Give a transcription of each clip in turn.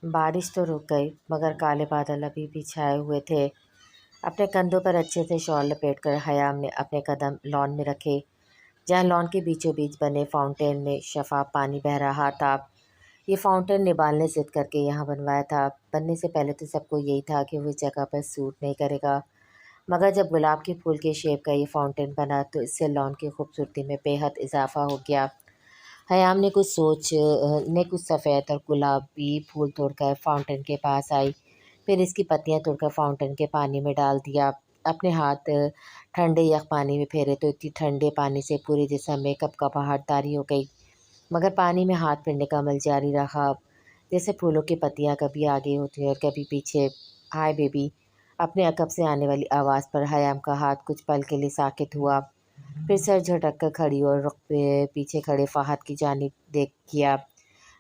बारिश तो रुक गई मगर काले बादल अभी भी छाए हुए थे। अपने कंधों पर अच्छे से शॉल लपेटकर हयाम ने अपने कदम लॉन में रखे, जहाँ लॉन के बीचों बीच बने फाउंटेन में शफाफ पानी बह रहा था। ये फाउंटेन निबाल ने जिद करके यहाँ बनवाया था। बनने से पहले तो सबको यही था कि वो इस जगह पर सूट नहीं करेगा, मगर जब गुलाब के फूल के शेप का ये फाउंटेन बना तो इससे लॉन की खूबसूरती में बेहद इजाफा हो गया। हयाम ने कुछ सफ़ेद और गुलाबी फूल तोड़कर फाउंटेन के पास आई। फिर इसकी पत्तियां तोड़कर फाउंटेन के पानी में डाल दिया। अपने हाथ ठंडे यख पानी में फेरे तो इतनी ठंडे पानी से पूरे जिस्म में कपकपाहट तारी हो गई। मगर पानी में हाथ फेरने का अमल जारी रहा, जैसे फूलों की पत्तियां कभी आगे होती हैं और कभी पीछे। हाय बेबी, अपने अकब से आने वाली आवाज़ पर हयाम का हाथ कुछ पल के लिए साकित हुआ। फिर सर झटक कर खड़ी और रुख पे पीछे खड़े फ़हाद की जानिब देख किया,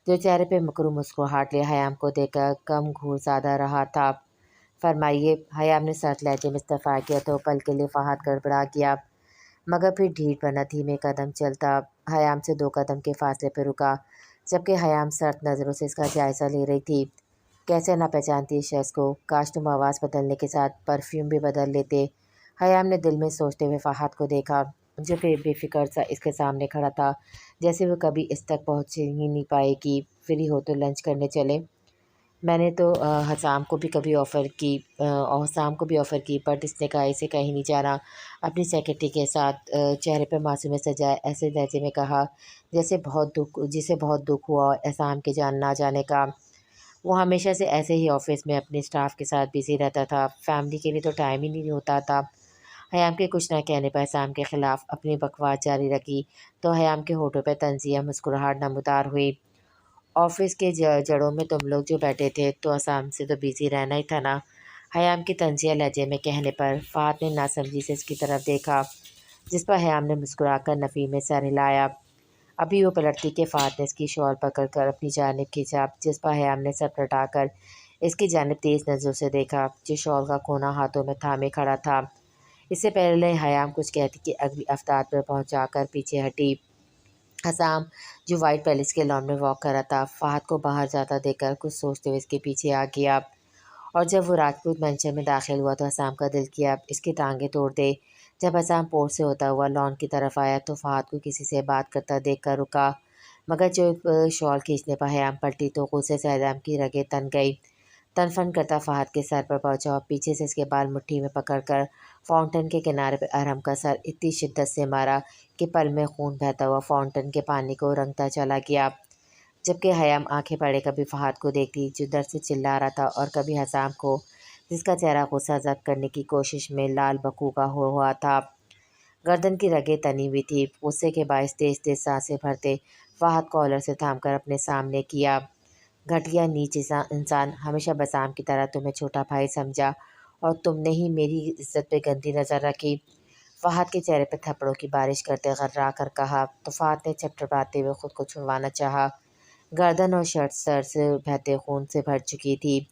जो चेहरे पे मकरू मुस्कुराहट ले हयाम को देखकर कम घूर ज़्यादा रहा था। फरमाइए, हयाम ने सर्द लहजे में इस्तफ़ा किया तो पल के लिए फ़हाद गड़बड़ा गया, मगर फिर ढीठ बना धीमे कदम चलता हयाम से 2 कदम के फासले पर रुका, जबकि हयाम सर्द नज़रों से इसका जायज़ा ले रही थी। कैसे ना पहचानती इस शख्स को, काश तुम आवाज़ बदलने के साथ परफ्यूम भी बदल लेते। हयाम ने दिल में सोचते हुए फ़हाद को देखा, जो फिर बेफिक्र सा इसके सामने खड़ा था, जैसे वो कभी इस तक पहुँच ही नहीं पाएगी। फ्री हो तो लंच करने चले। मैंने तो हसाम को भी ऑफ़र की, बट इसने कहा इसे कहीं नहीं जाना। अपनी सेक्रेटरी के साथ चेहरे पर मासूमियत सजाए ऐसे लहजे में कहा, जिसे बहुत दुख हुआ एहसाम के जान ना जाने का। वो हमेशा से ऐसे ही ऑफिस में अपने स्टाफ के साथ बिजी रहता था, फैमिली के लिए तो टाइम ही नहीं होता था। हयाम के कुछ न कहने पर एहसाम के खिलाफ अपनी बकवास जारी रखी तो हयाम के होठों पर तंजिया मुस्कुराहट नमूदार हुई। ऑफिस के जड़ों में तुम लोग जो बैठे थे तो आसाम से तो बिजी रहना ही था ना। हयाम की तंजिया लहजे में कहने पर फ़ात ने नासमझी से इसकी तरफ देखा, जिस पर हयाम ने मुस्कुराकर नफ़ी में सर हिलाया। अभी वो पलटती कि फ़ात ने इसकी शॉल पकड़कर अपनी जानिब खींचा, जिस पर हयाम ने सर लौटाकर इसकी जानिब तेज़ नज़रों से देखा, जो शॉल का कोना हाथों में थामे खड़ा था। इससे पहले हयाम कुछ कहती कि अगली अफ्तार पर पहुंचाकर पीछे हटी। हसाम, जो वाइट पैलेस के लॉन में वॉक कर रहा था, फ़हद को बाहर जाता देखकर कुछ सोचते हुए इसके पीछे आ गया। और जब वो राजपूत मंचर में दाखिल हुआ तो हसाम का दिल किया इसकी टांगें तोड़ दे। जब हसाम पोर्ट से होता हुआ लॉन की तरफ आया तो फ़हद को किसी से बात करता देखकर रुका, मगर जब शॉल खींचने पर हयाम पलटी तो गुस्से से हयाम की रगें तन गई। तनफन करता फ़हद के सर पर पहुंचा और पीछे से इसके बाल मुट्ठी में पकड़कर फाउंटेन के किनारे पर अरहम का सर इतनी शिद्दत से मारा कि पल में खून बहता हुआ फाउंटेन के पानी को रंगता चला गया। जबकि हयाम आंखें पड़े कभी फ़हाद को देखती जो दर्द से चिल्ला रहा था और कभी हसाम को, जिसका चेहरा गुस्सा ज़ब्त करने की कोशिश में लाल बकूगा हो हुआ था। गर्दन की रगें तनी हुई थी। गुस्से के बायस तेज तेज सांसें भरते फ़हाद कॉलर से थामकर अपने सामने किया। घटिया नीच इंसान, हमेशा बसाम की तरह तुम्हें छोटा भाई समझा और तुमने ही मेरी इज्जत पे गंदी नज़र रखी। फ़हाद के चेहरे पर थप्पड़ों की बारिश करते गर्रा कर कहा तो फ़हाद ने छटपटाते हुए खुद को छुड़वाना चाहा। गर्दन और शर्ट सर से बहते खून से भर चुकी थी,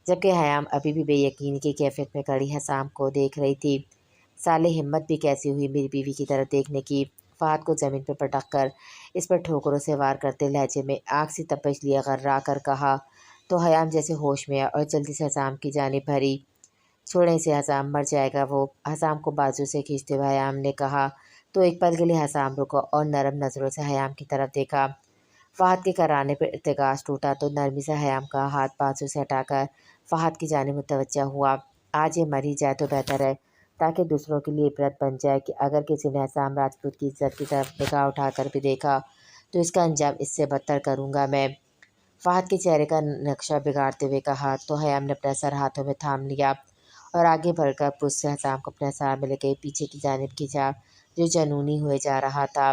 जबकि हयाम अभी भी बेयकीनी की कैफियत में खड़ी हसाम को देख रही थी। साले, हिम्मत भी कैसी हुई मेरी बीवी की तरफ देखने की। फ़हद को ज़मीन पर पटक कर इस पर ठोकरों से वार करते लहजे में आग सी तपश लिया गर्रा कर कहा तो हयाम जैसे होश में आया और जल्दी से हसाम की जानिब भरी। छोड़ने से हसाम, मर जाएगा वो। हसाम को बाजू से खींचते हुए हयाम ने कहा तो एक पल के लिए हसाम रुका और नरम नज़रों से हयाम की तरफ देखा। फ़हद के कराने पर इर्तिकास टूटा तो नरमी से हयाम का हाथ बाजू से हटाकर फ़हद की जानिब मुतवज्जा हुआ। आज ये मर ही जाए तो बेहतर है, ताकि दूसरों के लिए इबरत बन जाए कि अगर किसी ने हसाम राजपूत की इज्जत की तरफ निगाह उठाकर भी देखा तो इसका अंजाम इससे बदतर करूँगा मैं। फ़हद के चेहरे का नक्शा बिगाड़ते हुए कहा तो हयाम ने अपना सर हाथों में थाम लिया और आगे बढ़कर पुश से हसाम को अपने सार में लेके पीछे की जानिब खींचा, जो जनूनी हुए जा रहा था।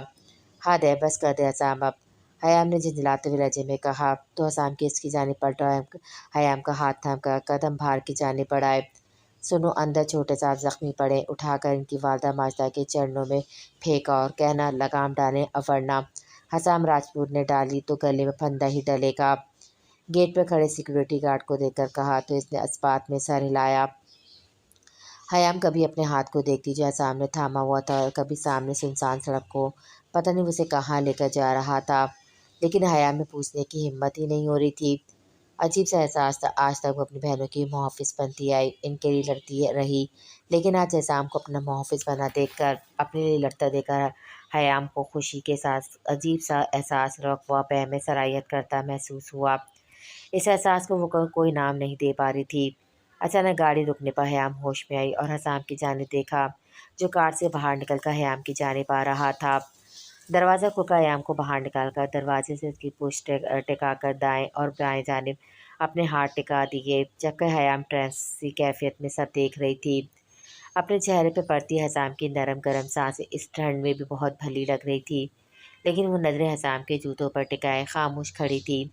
हद है, बस कर दे हसाम अब, हयाम ने झिंझलाते हुए लहजे में कहा तो हसाम की इसकी जानिब पलटा और हयाम का हाथ थाम कर कदम बाहर की जानिब बढ़ाए। सुनो, अंदर छोटे साहब जख्मी पड़े, उठाकर इनकी वालदा माजदा के चरणों में फेंका और कहना लगाम डालें, वरना हसाम राजपूत ने डाली तो गले में फंदा ही डलेगा। गेट पर खड़े सिक्योरिटी गार्ड को देखकर कहा तो इसने इस्पात में सर हिलाया। हयाम कभी अपने हाथ को देखती जो सामने थामा हुआ था और कभी सामने सुनसान सड़क को, पता नहीं उसे कहाँ लेकर जा रहा था, लेकिन हयाम में पूछने की हिम्मत ही नहीं हो रही थी। عجیب سا احساس تھا، آج تک وہ اپنی بہنوں کی محافظ بنتی آئی، ان کے لیے لڑتی رہی، لیکن آج حسام کو اپنا محافظ بنا دیکھ کر، اپنے لیے لڑتا دیکھ کر حیام کو خوشی کے ساتھ عجیب سا احساس رقبہ پہ میں صلاحیت کرتا محسوس ہوا۔ اس احساس کو وہ کوئی نام نہیں دے پا رہی تھی۔ اچانک گاڑی رکنے پر حیام ہوش میں آئی اور حسام کی جانب دیکھا، جو کار سے باہر نکل کر حیام کی جانب آ رہا تھا۔ دروازہ کھول کر حیام کو باہر نکال کر دروازے سے اس کی پشت ٹکا کر دائیں اور بائیں جانب اپنے ہاتھ ٹکا دیے، جبکہ حیام ٹرانسی کیفیت میں سب دیکھ رہی تھی۔ اپنے چہرے پہ پڑتی حسام کی نرم گرم سانسیں اس ٹھنڈ میں بھی بہت بھلی لگ رہی تھی، لیکن وہ نظریں حسام کے جوتوں پر ٹکائے خاموش کھڑی تھی،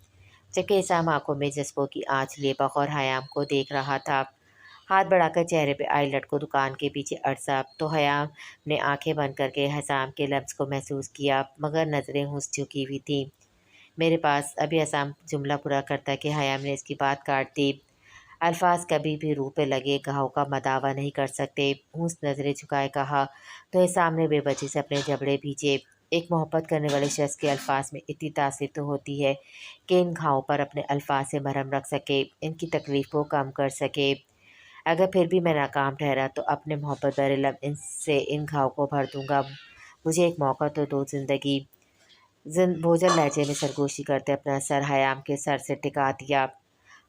جبکہ حسام آنکھوں میں جذبوں کی آنچ لیے بغور حیام کو دیکھ رہا تھا۔ ہاتھ بڑھا کر چہرے پہ آئی لٹ کو دکان کے پیچھے اڑسا تو حیام نے آنکھیں بند کر کے حسام کے لمس کو محسوس کیا، مگر نظریں ہنس چکی ہوئی تھیں۔ میرے پاس ابھی حسام جملہ پورا کرتا کہ حیام نے اس کی بات کاٹ دی۔ الفاظ کبھی بھی روح پہ لگے گھاؤ کا مداوا نہیں کر سکتے، ہنس نظریں جھکائے کہا تو حسام نے بے بسی سے اپنے جبڑے بھیجے۔ ایک محبت کرنے والے شخص کے الفاظ میں اتنی تاثیر تو ہوتی ہے کہ ان گھاؤں پر اپنے الفاظ سے مرہم رکھ سکے، ان کی تکلیف کو کم کر سکے۔ اگر پھر بھی میں ناکام ٹھہرا تو اپنے محبت بھرے لب سے ان گھاؤں کو بھر دوں گا، مجھے ایک موقع تو دو زندگی۔ بھوجن لہجے میں سرگوشی کرتے اپنا سر حیام کے سر سے ٹکا دیا۔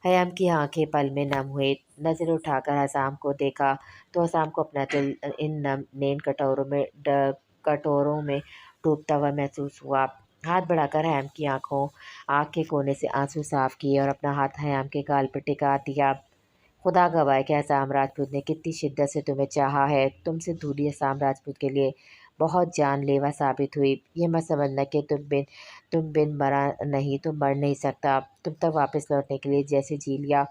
حیام کی آنکھیں پل میں نم ہوئے، نظر اٹھا کر حسام کو دیکھا تو حسام کو اپنا دل ان نم نین کٹوروں میں ڈوبتا ہوا محسوس ہوا۔ ہاتھ بڑھا کر حیام کی آنکھ کے کونے سے آنسو صاف کیے اور اپنا ہاتھ حیام کے گال پہ ٹکا دیا۔ خدا گواہ کہ حسام راجپوت نے کتنی شدت سے تمہیں چاہا ہے، تم سے دوری حسام راجپوت کے لیے بہت جان لیوا ثابت ہوئی۔ یہ مت سمجھنا کہ تم بن مرا نہیں، تم مر نہیں سکتا، تم تک واپس لوٹنے کے لیے جیسے جی لیا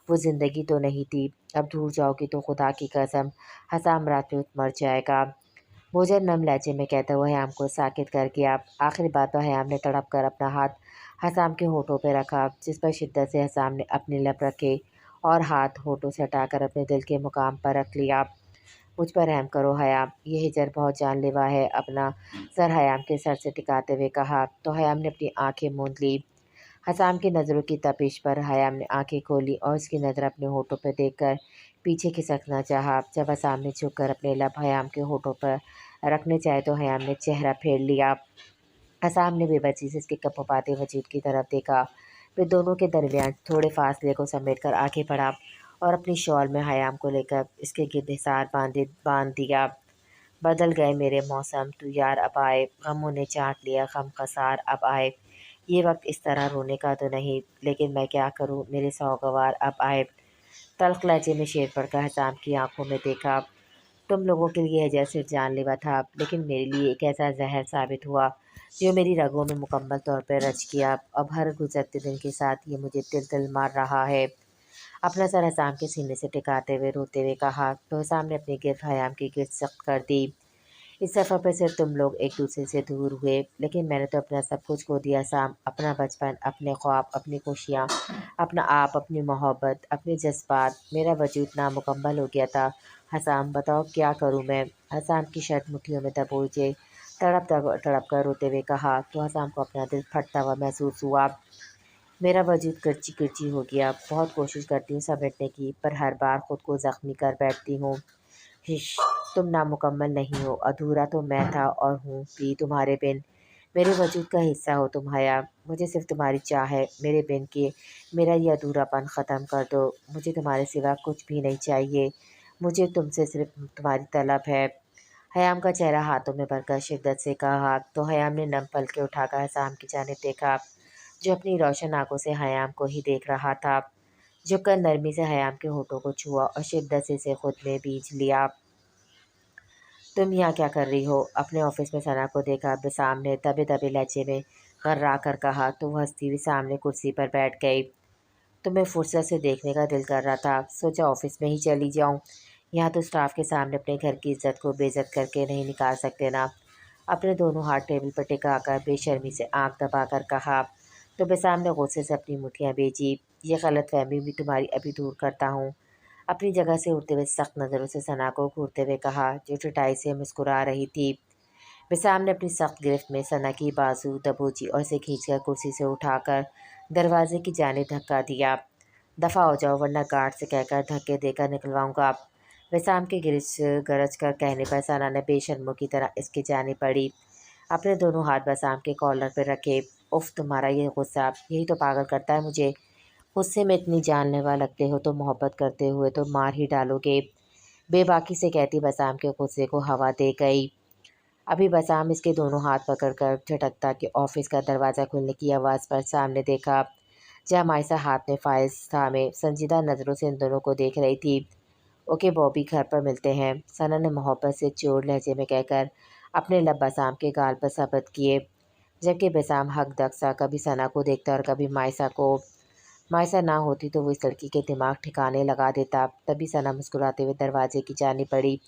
وہ زندگی تو نہیں تھی، اب دور جاؤ گی تو خدا کی قسم حسام راجپوت مر جائے گا، بھوجن نم لہجے میں کہتا ہوا حیام کو ساکت کر گیا۔ آخری بات پر حیام نے تڑپ کر اپنا ہاتھ حسام کے ہونٹوں پہ رکھا، جس پر شدت سے حسام نے اپنے لب رکھے اور ہاتھ ہونٹوں سے ہٹا کر اپنے دل کے مقام پر رکھ لیا۔ مجھ پر رحم کرو حیام، یہ ہجر بہت جان لیوا ہے، اپنا سر حیام کے سر سے ٹکاتے ہوئے کہا تو حیام نے اپنی آنکھیں موند لی۔ حسام کی نظروں کی تپش پر حیام نے آنکھیں کھولی اور اس کی نظر اپنے ہونٹوں پہ دیکھ کر پیچھے کھسکنا چاہا۔ جب حسام نے جھک کر اپنے لب حیام کے ہونٹوں پر رکھنے چاہے تو حیام نے چہرہ پھیر لیا۔ حسام نے بے بسی سے اس کے کپکپاتے وجود کی طرف دیکھا، پھر دونوں کے درمیان تھوڑے فاصلے کو سمیٹ کر آگے بڑھا اور اپنی شال میں حیام کو لے کر اس کے گرد حصار باندھ دیا۔ بدل گئے میرے موسم، تو یار اب آئے، غموں نے چاٹ لیا غم خسار اب آئے، یہ وقت اس طرح رونے کا تو نہیں، لیکن میں کیا کروں میرے سوگوار اب آئے۔ تلخ لہجے میں شیر پڑھ کر حسام کی آنکھوں میں دیکھا، تم لوگوں کے لیے ہجر صرف جان لیوا تھا، لیکن میرے لیے ایک ایسا زہر ثابت ہوا جو میری رگوں میں مکمل طور پر رچ گیا، اب ہر گزرتے دن کے ساتھ یہ مجھے تل تل مار رہا ہے۔ اپنا سر حسام کے سینے سے ٹکاتے ہوئے روتے ہوئے کہا تو حسام نے اپنی گرفت حیام کی گرفت سخت کر دی۔ اس سفر پہ صرف تم لوگ ایک دوسرے سے دور ہوئے، لیکن میں نے تو اپنا سب کچھ کھو دیا حسام، اپنا بچپن، اپنے خواب، اپنی خوشیاں، اپنا آپ، اپنی محبت، اپنے جذبات، میرا وجود نامکمل ہو گیا تھا حسام، بتاؤ کیا کروں میں؟ حسام کی شرٹ مٹھیوں میں دبوچے تڑپ کر روتے ہوئے کہا تو حسام کو اپنا دل پھٹتا ہوا محسوس ہوا۔ میرا وجود کرچی کرچی ہو گیا، بہت کوشش کرتی ہوں سمیٹنے کی، پر ہر بار خود کو زخمی کر بیٹھتی ہوں۔ تم نامکمل نہیں ہو، ادھورا تو میں تھا اور ہوں بھی تمہارے بن، میرے وجود کا حصہ ہو تم حیام، مجھے صرف تمہاری چاہ ہے، میرے بن کے میرا یہ ادھورا پن ختم کر دو، مجھے تمہارے سوا کچھ بھی نہیں چاہیے، مجھے تم سے صرف تمہاری طلب ہے۔ حیام کا چہرہ ہاتھوں میں بھر کر شدت سے کہا تو حیام نے نم پلکیں اٹھا کر حسام کی جانب دیکھا، جو اپنی روشن آنکھوں سے حیام کو ہی دیکھ رہا تھا۔ جھک کر نرمی سے حیام کے ہونٹوں کو چھوا اور شدت سے اسے خود میں بیج لیا۔ تم یہاں کیا کر رہی ہو؟ اپنے آفس میں ثنا کو دیکھا حسام نے دبے دبے لہجے میں غرا کر کہا تو وہ ہنستی ہوئی سامنے کرسی پر بیٹھ گئی۔ تمہیں فرصت سے دیکھنے کا دل کر رہا تھا، سوچا آفس میں ہی چلی جاؤں، یہاں تو اسٹاف کے سامنے اپنے گھر کی عزت کو بے عزت کر کے نہیں نکال سکتے نا۔ اپنے دونوں ہاتھ ٹیبل پر ٹکا کر بے شرمی سے آنکھ دبا کر کہا تو حسام نے غصے سے اپنی مٹھیاں بھیجی، یہ غلط فہمی بھی تمہاری ابھی دور کرتا ہوں۔ اپنی جگہ سے اٹھتے ہوئے سخت نظروں سے ثنا کو گھورتے ہوئے کہا جو ٹھٹائی سے مسکرا رہی تھی، विसाम ने अपनी सख्त गिरफ्त में सना की बाजू दबोची और उसे खींचकर कुर्सी से उठाकर दरवाजे की जानिब धक्का दिया। दफ़ा हो जाओ वरना गार्ड से कहकर धक्के देकर निकलवाऊंगा। विसाम के गिरज गरज कर कहने पर सना ने बेशर्मों की तरह इसकी जानी पड़ी। अपने दोनों हाथ बसाम के कॉलर पर रखे। उफ, तुम्हारा ये गुस्सा यही तो पागल करता है मुझे। गुस्से में इतनी जानलेवा लगते हो तो मोहब्बत करते हुए तो मार ही डालोगे। बेबाकी से कहती बसाम के गुस्से को हवा दे गई। अभी बसाम इसके दोनों हाथ पकड़कर झटकता कि ऑफिस का दरवाज़ा खुलने की आवाज़ पर सामने देखा, जहाँ मायसा हाथ में फाइल्स थामे संजीदा नज़रों से इन दोनों को देख रही थी। ओके बॉबी, घर पर मिलते हैं, सना ने मोहब्बत से चोर लहजे में कहकर अपने लब बसाम के गाल पर सबत किए, जबकि बसाम हक दक सा कभी सना को देखता और कभी मायसा को। मायसा ना होती तो वो इस लड़की के दिमाग ठिकाने लगा देता। तभी सना मुस्कुराते हुए दरवाजे की जानी पड़ी।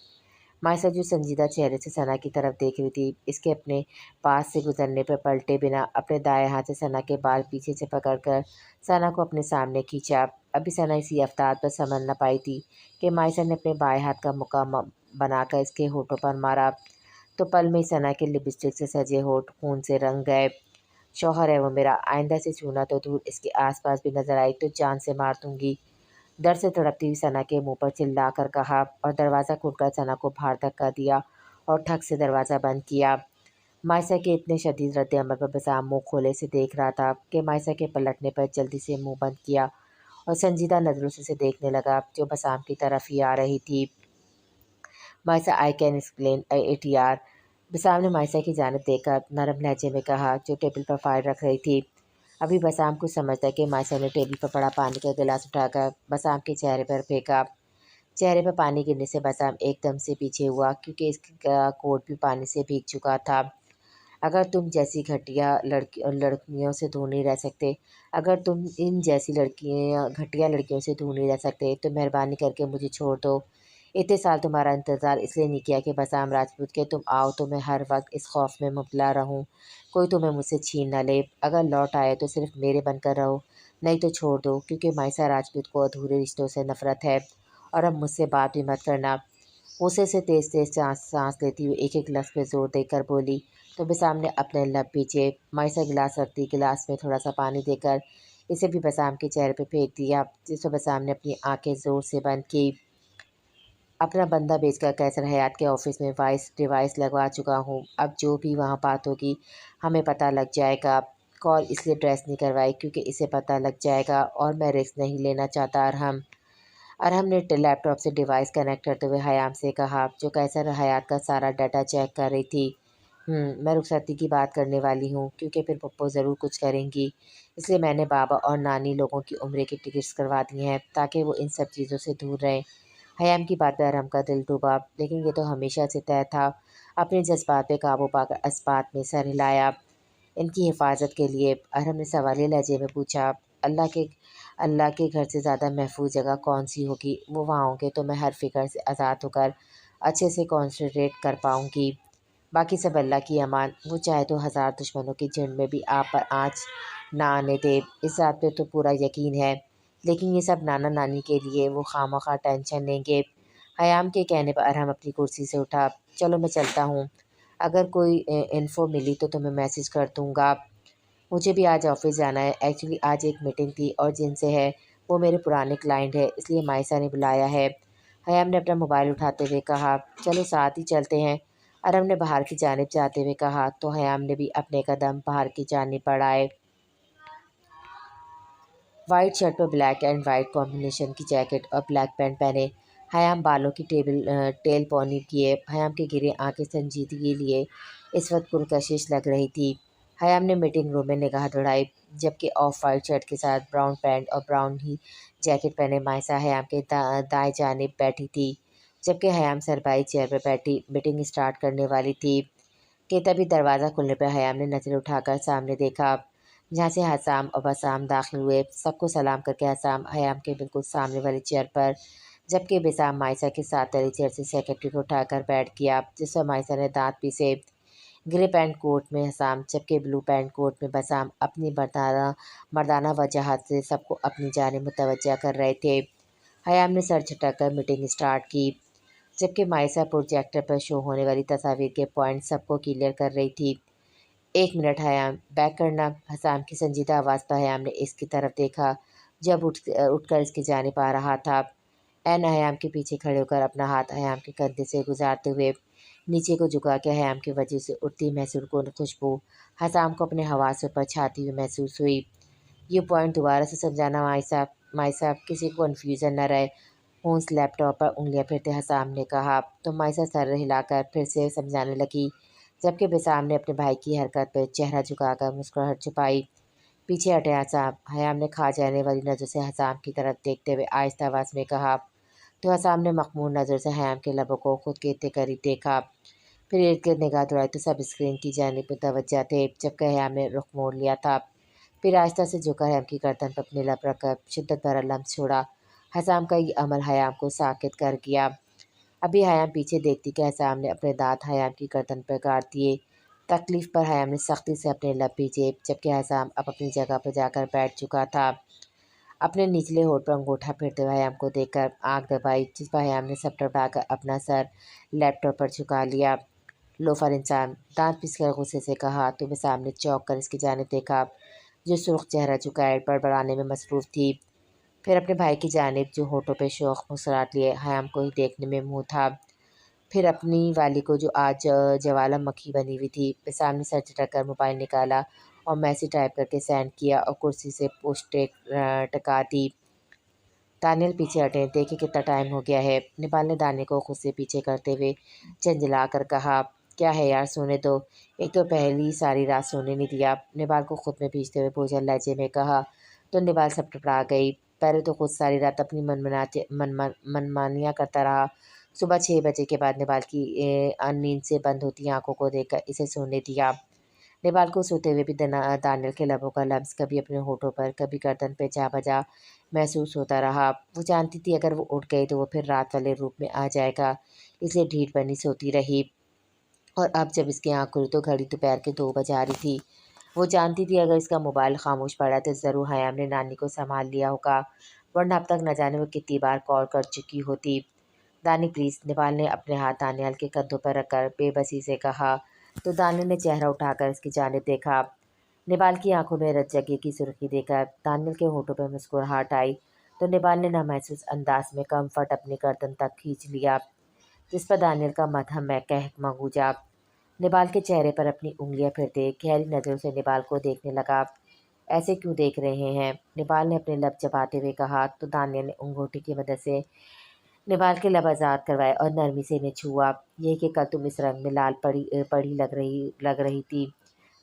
मायसा जो संजीदा चेहरे से सना की तरफ देख रही थी, इसके अपने पास से गुजरने पर पलटे बिना अपने दाएं हाथ से सना के बाल पीछे से पकड़कर सना को अपने सामने खींचा। अभी सना इसी अवतार पर समझ न पाई थी कि मायसा ने अपने बाएं हाथ का मुक्का बनाकर इसके होठों पर मारा, तो पल में ही सना के लिपस्टिक से सजे होठ खून से रंग गए। शौहर है वो मेरा, आइंदा से छूना तो दूर इसके आसपास भी नजर आई तो जान से मार दूंगी। डर से तड़पती हुई सना के मुंह पर चिल्ला कर कहा और दरवाज़ा खोलकर सना को बाहर धक्का दिया और ठक से दरवाज़ा बंद किया। मायसा के इतने शदीद रद्द अमल पर बसाम मुँह खोले से देख रहा था कि मायसा के पलटने पर जल्दी से मुंह बंद किया और संजीदा नज़रों से उसे देखने लगा जो बसाम की तरफ ही आ रही थी। मायसा, आई कैन एक्सप्लेन इट यार, बसाम ने मायसा की जानिब देखकर नरम लहजे में कहा, जो टेबल पर फाइल रख रही थी। अभी बसाम को समझता कि मायसा ने टेबल पर पड़ा पानी का गिलास उठाकर बसाम के चेहरे पर फेंका। चेहरे पर पानी गिरने से बसाम एकदम से पीछे हुआ क्योंकि इसका कोट भी पानी से भीग चुका था। अगर तुम जैसी घटिया लड़कियों से दूर नहीं रह सकते, अगर तुम इन जैसी लड़कियाँ घटिया लड़कियों से दूर नहीं रह सकते तो मेहरबानी करके मुझे छोड़ दो। इतने साल तुम्हारा इंतज़ार इसलिए नहीं किया कि बसाम राजपूत के तुम आओ तो मैं हर वक्त इस खौफ में मुबतला रहूं कोई तुम्हें मुझसे छीन न ले। अगर लौट आए तो सिर्फ मेरे बनकर रहो, नहीं तो छोड़ दो, क्योंकि मायसा राजपूत को अधूरे रिश्तों से नफरत है। और अब मुझसे बात भी मत करना। गुस्से से तेज तेज सांस लेती हुई एक एक लफ्ज़ पे जोर देकर बोली, तो बसाम ने अपने लब पीछे मायसा गिलास रखती गिलास में थोड़ा सा पानी देकर इसे भी बसाम के चेहरे पे फेंक दिया, जिससे बसाम ने अपनी आंखें जोर से बंद की। अपना बंदा बेचकर कैसर हयात के ऑफिस में वॉइस डिवाइस लगवा चुका हूँ। अब जो भी वहाँ बात होगी हमें पता लग जाएगा। कॉल इसलिए ट्रेस नहीं करवाई क्योंकि इसे पता लग जाएगा और मैं रिस्क नहीं लेना चाहता। अरहम ने लैपटॉप से डिवाइस कनेक्ट करते हुए हयाम से कहा, जो कैसर हयात का सारा डाटा चेक कर रही थी। मैं रुखसती की बात करने वाली हूँ क्योंकि फिर पप्पो ज़रूर कुछ करेंगी, इसलिए मैंने बाबा और नानी लोगों की उम्र की टिकट्स करवा दी हैं ताकि वो इन सब चीज़ों से दूर रहें। हयाम की बात पर अरहम का दिल डूबा, लेकिन ये तो हमेशा से तय था। अपने जज्बात पे काबू पाकर अस्बात में सर हिलाया। इनकी हिफाजत के लिए अरहम ने सवालिया लहजे में पूछा, अल्लाह के अल्लाह के घर से ज़्यादा महफूज जगह कौन सी होगी? वो वहाँ होंगे तो मैं हर फिक्र से आज़ाद होकर अच्छे से कॉन्सनट्रेट कर पाऊँगी। बाकी सब अल्लाह की अमान, वो चाहे तो हज़ार दुश्मनों की झुंड में भी आप पर आँच ना आने दे, इस बात पे तो पूरा यकीन है। लेकिन ये सब नाना नानी के लिए, वो खामखा टेंशन लेंगे। हयाम के कहने पर अरहम अपनी कुर्सी से उठा, चलो मैं चलता हूँ, अगर कोई इन्फो मिली तो तुम्हें मैसेज कर दूँगा। मुझे भी आज ऑफिस जाना है, एक्चुअली आज एक मीटिंग थी और जिनसे है वो मेरे पुराने क्लाइंट है, इसलिए मायसा ने बुलाया है। हयाम ने अपना मोबाइल उठाते हुए कहा, चलो साथ ही चलते हैं। अरम ने बाहर की जानिब जाते हुए कहा तो हयाम ने भी अपने कदम बाहर की जानिब बढ़ाए। वाइट शर्ट पर ब्लैक एंड वाइट कॉम्बिनेशन की जैकेट और ब्लैक पैंट पहने हयाम बालों की टेल पॉनी किए हयाम के गिरे आंखें संजीदगी लिए इस वक्त पुरकशिश लग रही थी। हयाम ने मीटिंग रूम में निगाह दौड़ाई, जबकि ऑफ वाइट शर्ट के साथ ब्राउन पैंट और ब्राउन ही जैकेट पहने मायसा हयाम के दाएं जानिब बैठी थी, जबकि हयाम सरबाई चेयर पर बैठी मीटिंग स्टार्ट करने वाली थी कि तभी दरवाज़ा खुलने पर हयाम ने नज़र उठाकर सामने देखा, जहाँ से हसाम और बसाम दाखिल हुए। सबको सलाम करके हसाम हयाम के बिल्कुल सामने वाली चेयर पर, जबकि बेसाम मायसा के साथ वाली चेयर से सेक्रेटरी को उठाकर बैठ गया, जिस पर मायसा ने दांत पीसे। ग्रे पैंट कोट में हसाम, जबकि ब्लू पैंट कोट में बसाम अपनी मर्दाना वजाहत से सबको अपनी जानिब मुतवज्जा कर रहे थे। हयाम ने सर झटक कर मीटिंग स्टार्ट की। जबकि माइसा प्रोजेक्टर पर शो होने वाली तस्वीर के पॉइंट सबको क्लियर कर रही थी। 1 मिनट हयाम, बैक करना। हसाम की संजीदा आवाज़ पर हयाम ने इसकी तरफ देखा, जब उठकर इसकी जानिब आ रहा था। एन हयाम के पीछे खड़े होकर अपना हाथ हयाम के कंधे से गुजारते हुए नीचे को झुका के हयाम की वजह से उठती महसूस खुशबू हसाम को अपने हवासों पर छाती हुई महसूस हुई। ये पॉइंट दोबारा से समझाना माई साहब, किसी को कन्फ्यूज़न न रहे। होन्स लैपटॉप पर उंगलियां फेरते हसाम ने कहा, तो माइसा सर हिलाकर फिर से समझाने लगी, जबकि बेसाम ने अपने भाई की हरकत पर चेहरा झुकाकर मुस्कुराहट छुपाई। पीछे हटे हसाम, हयाम ने खा जाने वाली नज़र से हसाम की तरफ देखते हुए आहिस्ता आवाज़ में कहा। तो हसाम ने मखमूर नज़र से हयाम के लबों को खुद के इतने करीब देखा। फिर इर्द गिर्द निगाह दौड़ाई तो सब स्क्रीन की जानिब मुतवज्जा थे, जबकि हयाम ने रुख मोड़ लिया था। फिर आहिस्ता से झुककर हयाम की गर्दन पर अपनी लब रखकर शिद्दत भरा लम्स छोड़ा। हसाम का ये अमल हयाम को साकित कर गया। अभी हयाम पीछे देखती कि हसाम ने अपने दांत हयाम की गर्दन पर गाड़ दिए। तकलीफ पर हयाम ने सख्ती से अपने लब पीछे, जबकि हसाम अब अपनी जगह पर जाकर बैठ चुका था। अपने निचले होठ पर अंगूठा फेरते हुए हयाम को देखकर आंख दबाई, जिस पर हयाम ने सपटा उठाकर अपना सर लैपटॉप पर झुका लिया। लोफर इंसान, दांत पीसकर गुस्से से कहा, तो मैं सामने चौंक कर इसकी जानिब देखा, जो सुर्ख चेहरा झुकाए बड़बड़ाने में मसरूफ़ थी। फिर अपने भाई की जानिब, जो होठों पे शौक मुस्कुराहट लिए हयाम को ही देखने में मुँह था। फिर अपनी वाली को, जो आज ज्वालामुखी बनी हुई थी। मैं सामने सर झटक कर मोबाइल निकाला और मैसेज टाइप करके सेंड किया और कुर्सी से पोस्ट टका दी। दानियल पीछे हटे, देखे कितना टाइम हो गया है। नेपाल ने दानियल को खुद से पीछे करते हुए झंझला कर कहा, क्या है यार, सोने दो। एक तो पहली सारी रात सोने नहीं दिया। नेपाल को खुद में भीजते हुए भोजन लहजे में कहा, तो नेपाल सब टपरा गई। पहले तो खुद सारी रात अपनी मनमानियाँ करता रहा। सुबह 6 बजे के बाद नेपाल की नींद से बंद होती आंखों को देखकर इसे सोने दिया। नेपाल को सोते हुए भी दानियल के लबों का लम्स कभी अपने होठों पर, कभी गर्दन पे जा बजा महसूस होता रहा। वो जानती थी अगर वो उठ गई तो वो फिर रात वाले रूप में आ जाएगा, इसलिए ढीठ बनी सोती रही। और अब जब इसकी आँख खुली तो घड़ी दोपहर के 2 बज आ रही थी। वो जानती थी अगर इसका मोबाइल खामोश पड़ा तो ज़रूर हयाम ने नानी को संभाल लिया होगा, वरना अब तक न जाने वो कितनी बार कॉल कर चुकी होती। दानी प्लीज़, नेपाल ने अपने हाथ दानियाल के कंधों पर रखकर बेबसी से कहा, तो दानियल ने चेहरा उठाकर इसकी जानिब देखा। नेपाल की आंखों में रज्जगी की सुर्खी देखकर दानियल के होठों पर मुस्कुराहट आई, तो नेपाल ने नामहसूस अंदाज में कम्फर्ट अपनी गर्दन तक खींच लिया, जिस पर दानियल का मदहम महकमा गूंजा। नेपाल के चेहरे पर अपनी उंगलियां फिरते गहरी नज़रों से नेपाल को देखने लगा। ऐसे क्यों देख रहे हैं? नेपाल ने अपने लब चबाते हुए कहा, तो दानियल ने अंगूठी की मदद से नेपाल के लब आज़ाद करवाए और नरमी से इन्हें छुआ। यह कि कल तुम इस रंग में लाल पड़ी लग रही थी।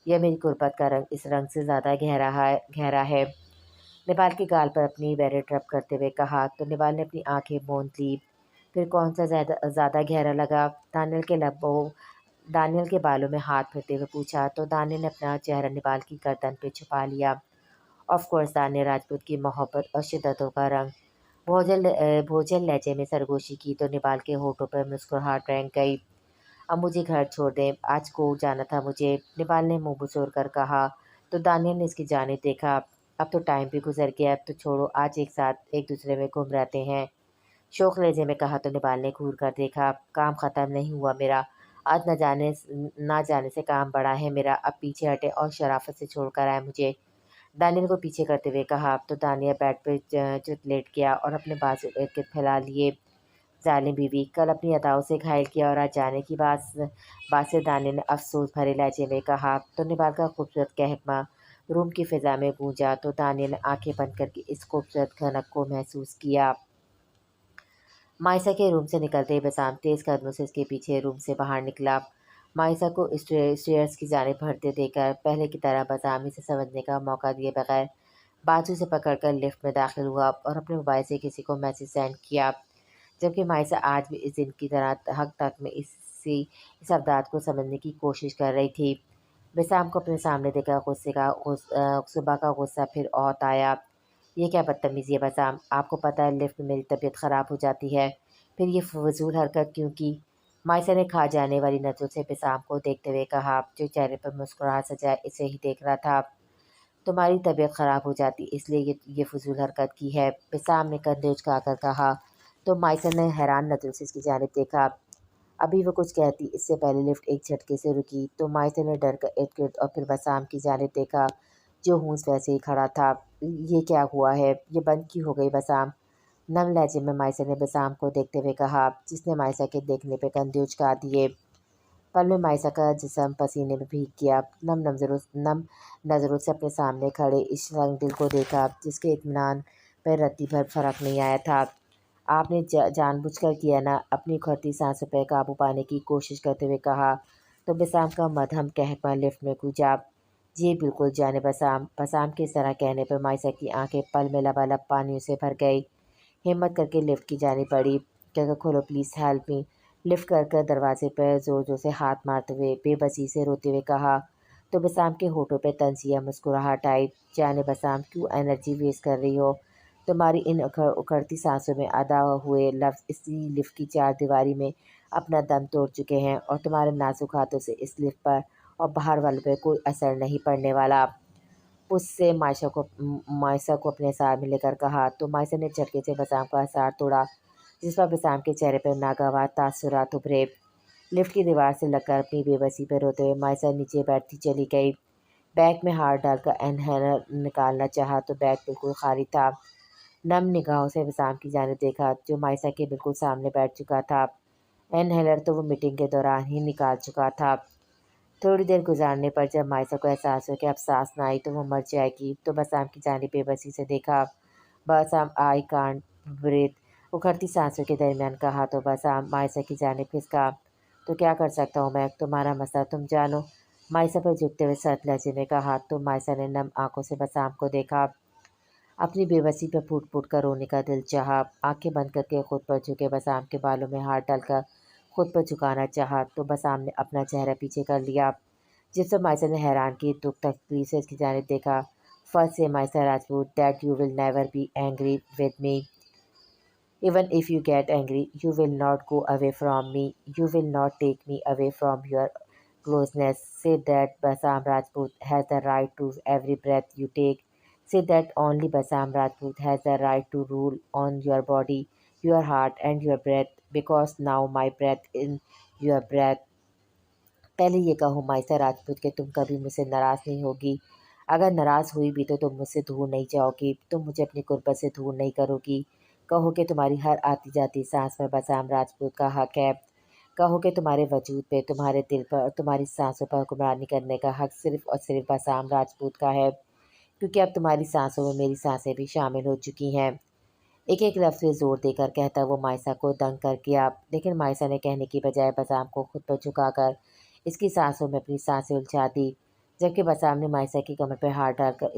यह मेरी गुर्बत का रंग इस रंग से ज़्यादा गहरा है। नेपाल के गाल पर अपनी बैरेट रब करते हुए कहा, तो नेपाल ने अपनी आंखें मूंद ली। फिर कौन सा ज़्यादा गहरा लगा? दानियल के बालों में हाथ फेरते हुए पूछा, तो दानियल ने अपना चेहरा नेपाल की गर्दन पे छुपा लिया। ऑफ कोर्स, दानियल राजपूत की मोहब्बत और शिद्दतों का रंग। भोजन लहजे में सरगोशी की तो नेपाल के होठों पर मुस्कुराहट रंग गई। अब मुझे घर छोड़ दें, आज कोर्ट जाना था मुझे, नेपाल ने मुंह बसोर कर कहा, तो दानियल ने इसकी जानिब देखा। अब तो टाइम भी गुजर गया, अब तो छोड़ो, आज एक साथ एक दूसरे में घूम रहते हैं। शौक लहजे में कहा, तो नेपाल ने घूर कर देखा। काम ख़त्म नहीं हुआ मेरा, आज न जाने से काम बड़ा है मेरा। अब पीछे हटे और शराफत से छोड़ कर आए मुझे, दानियल को पीछे करते हुए कहा। तो दानियल बेड पे चुत लेट गया और अपने बाजू इर्द-गिर्द फैला लिए। जालिम बीवी, कल अपनी अदाओं से घायल किया और आज जाने की बात से दानियल ने अफसोस भरे लहजे में कहा। तो नेपाल का खूबसूरत कहकमा रूम की फ़िज़ा में गूंजा, तो दानियल ने आंखें बंद करके इस खूबसूरत खनक को महसूस किया। माइसा के रूम से निकलते ही बसाम तेज़ कदमों से इसके पीछे रूम से बाहर निकला। माइसा को स्टेयर्स की जानिब बढ़ते देखकर पहले की तरह बसाम इसे समझने का मौका दिए बगैर बाजू से पकड़कर लिफ्ट में दाखिल हुआ और अपने मोबाइल से किसी को मैसेज सेंड किया, जबकि माइसा आज भी इस दिन की तरह हक तक में इस अवदाद को समझने की कोशिश कर रही थी। बेसाम को अपने सामने देखकर सुबह का गुस्सा फिर औत आया। ये क्या बदतमीज़ी है बेसाम, आपको पता है लिफ्ट में मेरी तबीयत ख़राब हो जाती है, फिर ये फजूल हरकत क्यों की? माइसा ने खा जाने वाली नज़रों से बेसाम को देखते हुए कहा, जो चेहरे पर मुस्कुराहट सजाए इसे ही देख रहा था। तुम्हारी तबीयत ख़राब हो जाती इसलिए ये फजूल हरकत की है, बेसाम ने कंधे उचका कर कहा। تو مائسا نے حیران نظروں سے اس کی جانب دیکھا۔ ابھی وہ کچھ کہتی اس سے پہلے لفٹ ایک جھٹکے سے رکی تو مائسا نے ڈر کر ارد گرد اور پھر بسام کی جانب دیکھا جو ہونس ویسے ہی کھڑا تھا۔ یہ کیا ہوا ہے؟ یہ بند کیوں ہو گئی بسام؟ نم لہجے میں مائسا نے بسام کو دیکھتے ہوئے کہا جس نے مائسا کے دیکھنے پہ کندھے اچکا دیے۔ پل میں مائسا کا جسم پسینے میں بھیگ گیا۔ نم نظروں سے اپنے سامنے کھڑے اس رنگ دل کو دیکھا جس کے اطمینان پر رتی بھر فرق نہیں آیا تھا۔ آپ نے جان بوجھ کر کیا نا؟ اپنی اکھڑتی سانسوں پہ قابو پانے کی کوشش کرتے ہوئے کہا تو بسام کا مدھم کہکواں لفٹ میں گونجا۔ جی بالکل جانے بسام۔ بسام کے اس طرح کہنے پر مائسا کی آنکھیں پل میں لبالب پانیوں سے بھر گئی۔ ہمت کر کے لفٹ کی جانب بڑھی۔ کھولو پلیز ہیلپ می۔ لفٹ کر دروازے پر زور زور سے ہاتھ مارتے ہوئے بے بسی سے روتے ہوئے کہا تو بسام کے ہونٹوں پہ طنزیہ مسکراہٹ آئی۔ جانے بسام کیوں انرجی ویسٹ کر رہی ہو؟ تمہاری ان اکھڑتی سانسوں میں ادا ہوئے لفظ اسی لفٹ کی چار دیواری میں اپنا دم توڑ چکے ہیں اور تمہارے نازک ہاتھوں سے اس لفٹ پر اور باہر والوں پہ کوئی اثر نہیں پڑنے والا۔ اس سے مائسا کو اپنے اثار میں لے کر کہا تو مائسا نے جھٹکے سے بسام کا اثار توڑا جس پر بسام کے چہرے پر ناگوار تاثرات ابھرے۔ لفٹ کی دیوار سے لگ کر اپنی بے بسی پہ روتے ہوئے مائسا نیچے بیٹھتی چلی گئی۔ بیگ میں ہاتھ ڈال کر انہیلر نکالنا چاہا تو بیگ بالکل خالی تھا۔ نم نگاہوں سے بسام کی جانب دیکھا جو مائسا کے بالکل سامنے بیٹھ چکا تھا۔ انہیلر تو وہ میٹنگ کے دوران ہی نکال چکا تھا۔ تھوڑی دیر گزارنے پر جب مائسا کو احساس ہو کہ اب سانس نہ آئی تو وہ مر جائے گی تو بسام کی جانب بے بسی سے دیکھا۔ بسام آئی کانٹ بریتھ۔ اکھڑتی سانسوں کے درمیان کہا تو بسام مائسا کی جانب کھسکا تو کیا کر سکتا ہوں میں؟ تمہارا مسئلہ تم جانو۔ مائسا پر جھکتے ہوئے سخت لہجے میں کہا تو مائسا نے نم آنکھوں سے بسام کو دیکھا۔ اپنی بے بسی پہ پھوٹ پھوٹ کر رونے کا دل چاہا۔ آنکھیں بند کر کے خود پر جھکے بسام کے بالوں میں ہاتھ ڈال کر خود پر جھکانا چاہا تو بسام نے اپنا چہرہ پیچھے کر لیا جس پر مائسا نے حیران کی دکھ تکلیف سے اس کی جانب دیکھا۔ فرسٹ سے Maisa Rajput that you will never be angry with me. Even if you get angry, you will not go away from me. You will not take me away from your closeness. Say that Basam Rajput has the right to every breath you take. Say that only Basam Rajput has the right to rule on your body, your heart, and your breath. Because now my breath in your breath. پہلے یہ کہو مائسا راجپوت کہ تم کبھی مجھ سے ناراض نہیں ہوگی۔ اگر ناراض ہوئی بھی تو تم مجھ سے دور نہیں جاؤ گی، تم مجھے اپنی قربت سے دور نہیں کرو گی۔ کہو کہ تمہاری ہر آتی جاتی سانس پر بسام راجپوت کا حق ہے۔ کہو کہ تمہارے وجود پہ، تمہارے دل پر اور تمہاری سانسوں پر حکمرانی کرنے کا حق صرف اور صرف بسام راجپوت کا ہے، کیونکہ اب تمہاری سانسوں میں میری سانسیں بھی شامل ہو چکی ہیں۔ ایک ایک لفظ پہ زور دے کر کہتا وہ مائسا کو دنگ کر گیا، لیکن مائسا نے کہنے کی بجائے بسام کو خود پر جھکا کر اس کی سانسوں میں اپنی سانسیں الجھا دی، جبکہ بسام نے مائسا کی کمر پہ ہاتھ ڈال کر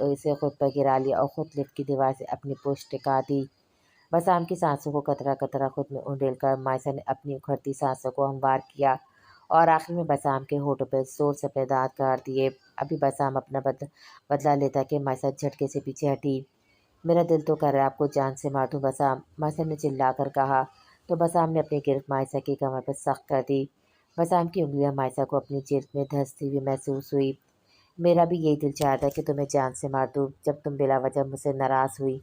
اسے خود پر گرا لیا اور خود لفٹ کی دیوار سے اپنی پشت ٹکا دی۔ بسام کی سانسوں کو قطرہ قطرہ خود میں انڈیل کر مائسا نے اپنی اکھڑتی سانسوں کو ہموار کیا اور آخر میں بسام کے ہونٹوں پہ زور سے اپنے دانت گاڑ دیے۔ ابھی بسام اپنا بدلہ لیتا کہ مائسا جھٹکے سے پیچھے ہٹی۔ میرا دل تو کر رہا ہے آپ کو جان سے مار دوں بسام، مائسا نے چلا کر کہا تو بسام نے اپنی گرفت مائسا کی کمر پر سخت کر دی۔ بسام کی انگلیاں مائسا کو اپنی جلد میں دھنستی ہوئی محسوس ہوئی۔ میرا بھی یہی دل چاہتا ہے کہ تمہیں جان سے مار دوں جب تم بلا وجہ مجھ سے ناراض ہوئی،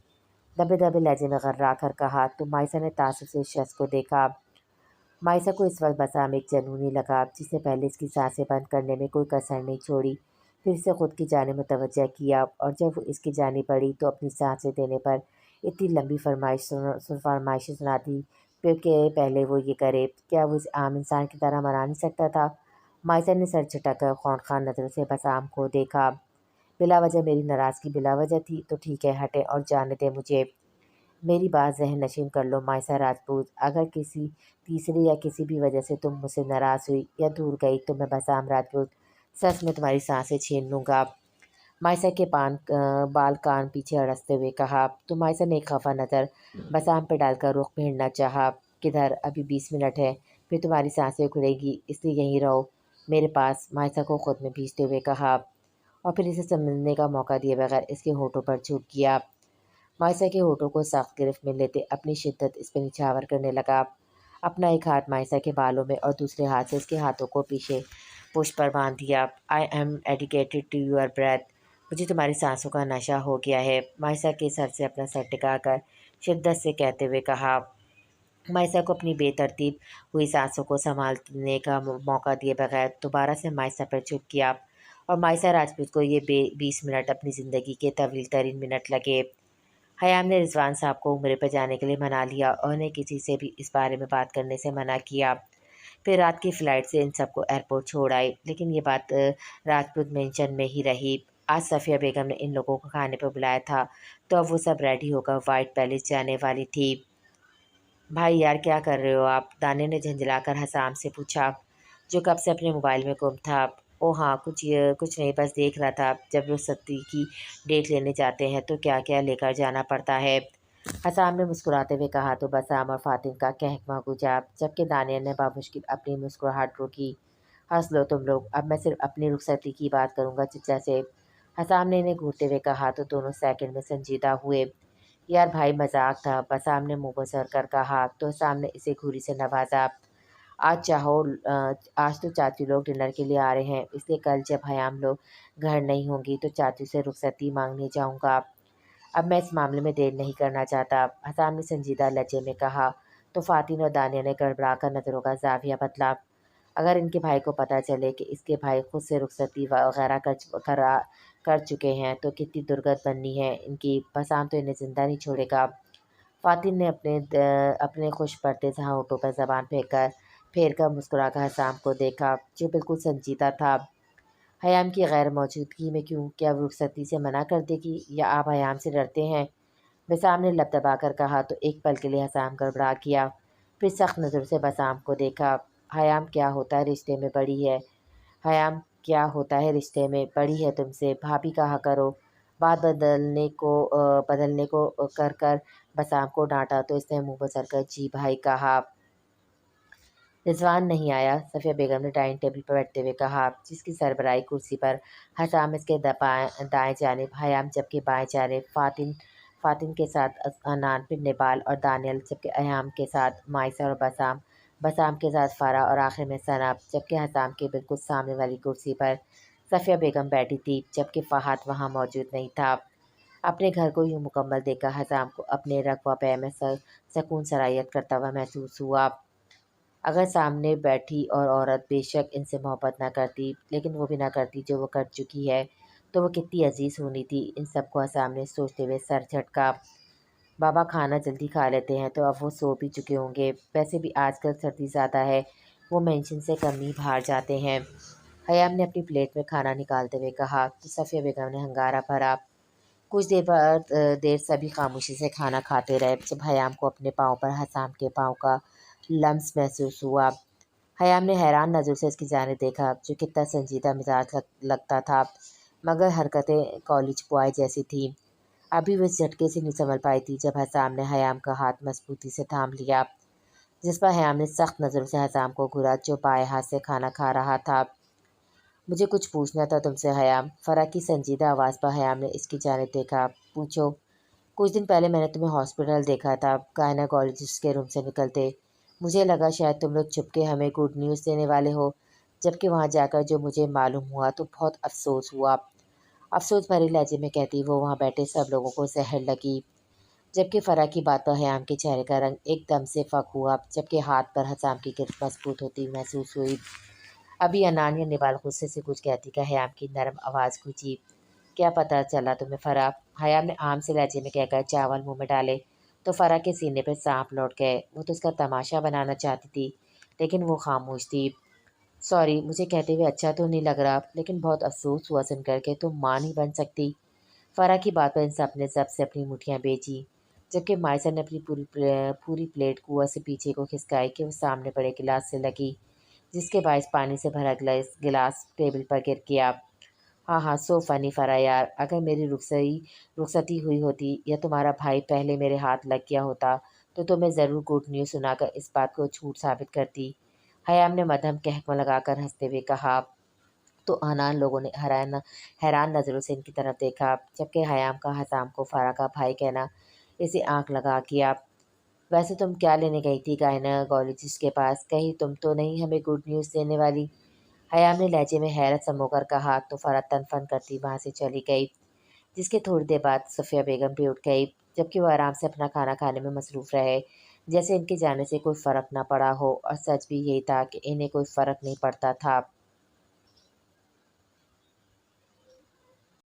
دبے دبے لہجے میں غرا کر کہا تو مائسا نے تعصب سے اس شخص کو دیکھا۔ مائسا کو اس وقت بسام ایک جنونی لگا جس نے پہلے اس کی سانسیں بند کرنے میں کوئی کسر نہیں چھوڑی، پھر اسے خود کی جانب متوجہ کیا اور جب وہ اس کی جانب بڑھی تو اپنی سانسیں دینے پر اتنی لمبی فرمائشیں سنا دی کہ پہلے وہ یہ کرے، کیا وہ اس عام انسان کی طرح منا نہیں سکتا تھا؟ مائسا نے سر جھٹک کر خونخوار نظروں سے بسام کو دیکھا۔ بلا وجہ میری ناراضگی بلا وجہ تھی تو ٹھیک ہے، ہٹیں اور جانے دیں مجھے۔ میری بات ذہن نشین کر لو مائسا راجپوت، اگر کسی تیسری یا کسی بھی وجہ سے تم مجھ سے ناراض ہوئی یا دور گئی تو میں بسام راجپوت سچ میں تمہاری سانسیں چھین لوں گا۔ مائسا کے بال کان پیچھے اڑستے ہوئے کہا تو مائسا نے ایک خفا نظر بسام پہ ڈال کر رخ پھیرنا چاہا۔ کدھر؟ ابھی 20 منٹ ہے پھر تمہاری سانسیں اکھڑے گی، اس لیے یہیں رہو میرے پاس، مائسا کو خود میں بھیجتے ہوئے کہا اور پھر اسے سمجھنے کا موقع دیے بغیر اس کے ہونٹوں پر جھک گیا۔ مائسا کے ہونٹوں کو سخت گرفت میں لیتے اپنی شدت اس پہ نچھاور کرنے لگا، اپنا ایک ہاتھ مائسا کے بالوں میں اور دوسرے ہاتھ سے اس کے ہاتھوں کو پیچھے پشت پر باندھ دیا۔ I am addicted to your breath, مجھے تمہاری سانسوں کا نشہ ہو گیا ہے، مائسا کے سر سے اپنا سر ٹکا کر شدت سے کہتے ہوئے کہا۔ मायसा को अपनी बेतरतीब हुई सांसों को संभालने का मौका दिए बगैर दोबारा से मायसा पर चुप किया। और मायसा राजपूत को ये 20 मिनट अपनी ज़िंदगी के तवील तरीन मिनट लगे। हयाम ने रिजवान साहब को उम्रे पर जाने के लिए मना लिया और उन्हें किसी से भी इस बारे में बात करने से मना किया। फिर रात की फ़्लाइट से इन सबको एयरपोर्ट छोड़ आई, लेकिन ये बात राजपूत मेंशन में ही रही। आज सफ़िया बेगम ने इन लोगों को खाने पर बुलाया था, तो अब वो सब रेडी होकर वाइट पैलेस जाने वाली थी। भाई यार क्या कर रहे हो आप? दानिया ने झंझलाकर हसाम से पूछा, जो कब से अपने मोबाइल में गुम था। ओ हाँ, कुछ नहीं, बस देख रहा था जब वो सत्ती की डेट लेने जाते हैं तो क्या क्या लेकर जाना पड़ता है। हसाम ने मुस्कुराते हुए कहा तो बसाम और फातिन का कहकमा गुजा, जबकि दानिया ने बामुश्किल अपनी मुस्कुराहट रोकी। हंस लो तुम लोग, अब मैं सिर्फ अपनी रुखसती की बात करूंगा चचा से। हसाम ने इन्हें घूरते हुए कहा तो दोनों सेकंड में संजीदा हुए। यार भाई मजाक था, बसाम ने मुंह बसर कर कहा तो सामने इसे घूरी से नवाजा। आज तो चाचू लोग डिनर के लिए आ रहे हैं, इसलिए कल जब हयाम लोग घर नहीं होंगी तो चाचू से रुखसती मांगने जाऊंगा। अब मैं इस मामले में देर नहीं करना चाहता, हसाम ने संजीदा लहजे में कहा। तो फातिन और दानिया ने गड़बड़ा कर नजरों का जाविया बदला। अगर इनके भाई को पता चले कि इसके भाई खुद से रुखसती वगैरह कर चुके हैं तो कितनी दुर्गत बननी है इनकी। बसाम तो इन्हें जिंदा नहीं छोड़ेगा। फातिन ने अपने खुश पड़ते जहाँ होठों पर जबान फेर कर मुस्कुराकर हसाम को देखा, जो बिल्कुल संजीदा था। हयाम की गैर मौजूदगी में क्यों, क्या वो रुखसती से मना कर देगी या आप हयाम से डरते हैं? बसाम ने लब दबाकर कहा तो एक पल के लिए हसाम गड़बड़ा किया, फिर सख्त नज़र से बसाम को देखा। हयाम क्या होता है रिश्ते में बड़ी है, हयाम क्या होता है रिश्ते में बड़ी है तुमसे, भाभी कहा करो। बात बदलने को कर कर बसाम को डांटा तो इसने मुंह बसर कर जी भाई कहा। रिजवान नहीं आया, सफ़िया बेगम ने डाइनिंग टेबल पर बैठते हुए कहा, जिसकी सरबराही कुर्सी पर हसाम इसके दाएं जानिब, हयाम जबकि बाएं जानिब, फातिन फातिन के साथ अनान, फिर नेपाल और दानियल, जबकि अयाम के साथ माइसा और बसाम, बसाम के साथ फारा और आखिर में सनाब, जबकि हसाम के बिल्कुल सामने वाली कुर्सी पर सफ़िया बेगम बैठी थी, जबकि फ़हाद वहाँ मौजूद नहीं था। अपने घर को यूँ मुकम्मल देखकर हसाम को अपने रक़्वा पे में सकून सरायत करता हुआ महसूस हुआ। अगर सामने बैठी और औरत बेशक इनसे मोहब्बत ना करती, लेकिन वो भी ना करती जो वो कर चुकी है, तो वो कितनी अजीज़ होनी थी। इन सबको सामने सोचते हुए सर झटका। बाबा खाना जल्दी खा लेते हैं तो अब वो सो भी चुके होंगे, वैसे भी आजकल सर्दी ज़्यादा है, वो मेंशन से कम ही बाहर जाते हैं। हयाम ने अपनी प्लेट में खाना निकालते हुए कहा तो सफ़िया बेगम ने हंगारा भरा। कुछ देर सभी खामोशी से खाना खाते रहे, जब हयाम को अपने पाँव पर हसाम के पाँव का लम्स महसूस हुआ। हयाम ने हैरान नज़र से इसकी जाने देखा, जो कितना संजीदा मिजाज लगता था, मगर हरकतें कॉलेज बॉय जैसी थीं। अभी वो इस झटके से नहीं संभल पाई थी जब हसाम ने हयाम का हाथ मजबूती से थाम लिया, जिस पर हयाम ने सख्त नज़रों से हसाम को घूरा, जो बाएं हाथ से खाना खा रहा था। मुझे कुछ पूछना था तुमसे हयाम, फ़रा की संजीदा आवाज़ पर हयाम ने इसकी जाने देखा। पूछो। कुछ दिन पहले मैंने तुम्हें हॉस्पिटल देखा था, गायनाकोलॉजिस्ट के रूम से निकलते। मुझे लगा शायद तुम लोग छुपके हमें गुड न्यूज़ देने वाले हो, जबकि वहाँ जाकर जो मुझे मालूम हुआ तो बहुत अफसोस हुआ। अफसोस भरे लहजे में कहती वो वहाँ बैठे सब लोगों को जहर लगी, जबकि फ़रा की बात पर हयाम के चेहरे का रंग एकदम से फ़क हुआ, जबकि हाथ पर हसाम की गिरफ्त मजबूत होती महसूस हुई। अभी अनानिया निवाल गुस्से से कुछ कहती का हयाम की नरम आवाज़ गूंजी। क्या पता चला तुम्हें फ़रा? हयाम ने आम से लहजे में कहकर चावल मुंह में डाले तो फ़रा के सीने पर सांप लौट गए। वो तो उसका तमाशा बनाना चाहती थी, लेकिन वो खामोश थी। सॉरी, मुझे कहते हुए अच्छा तो नहीं लग रहा, लेकिन बहुत अफसोस हुआ सुनकर के तुम माँ नहीं बन सकती। फ़रा की बात पर इन सब ने जब से अपनी मुठियाँ बेची, जबकि माइसा ने अपनी पूरी प्लेट कुआं से पीछे को खिसकाई कि वो सामने पड़े गिलास से लगी, जिसके बायस पानी से भरा गिलास टेबल पर गिर गया। हाँ हाँ, सो फ़नी फ़रा यार, अगर मेरी रुखसती हुई होती या तुम्हारा भाई पहले मेरे हाथ लग गया होता तो तुम्हें ज़रूर गुड न्यूज़ सुनाकर इस बात को झूठ साबित करती। हयाम ने मध्यम कहकमा लगाकर हंसते हुए कहा। तो अनान लोगों ने हैरान हैरान नज़रों से इनकी तरफ देखा, जबकि हयाम का हसाम को फ़रा का भाई कहना इसे आँख लगा किया। वैसे तुम क्या लेने गई थी गायनाकोलॉजिस्ट के पास? कहीं तुम तो नहीं हमें गुड न्यूज़ देने वाली? हयाम ने लहजे में हैरत समोकर कहा तो फ़रा तनफन करती वहाँ से चली गई, जिसके थोड़ी देर बाद सफ़िया बेगम भी उठ गई, जबकि वो आराम से अपना खाना खाने में मसरूफ़ रहे। जैसे इनके जाने से कोई फ़र्क ना पड़ा हो, और सच भी यही था कि इन्हें कोई फ़र्क नहीं पड़ता था।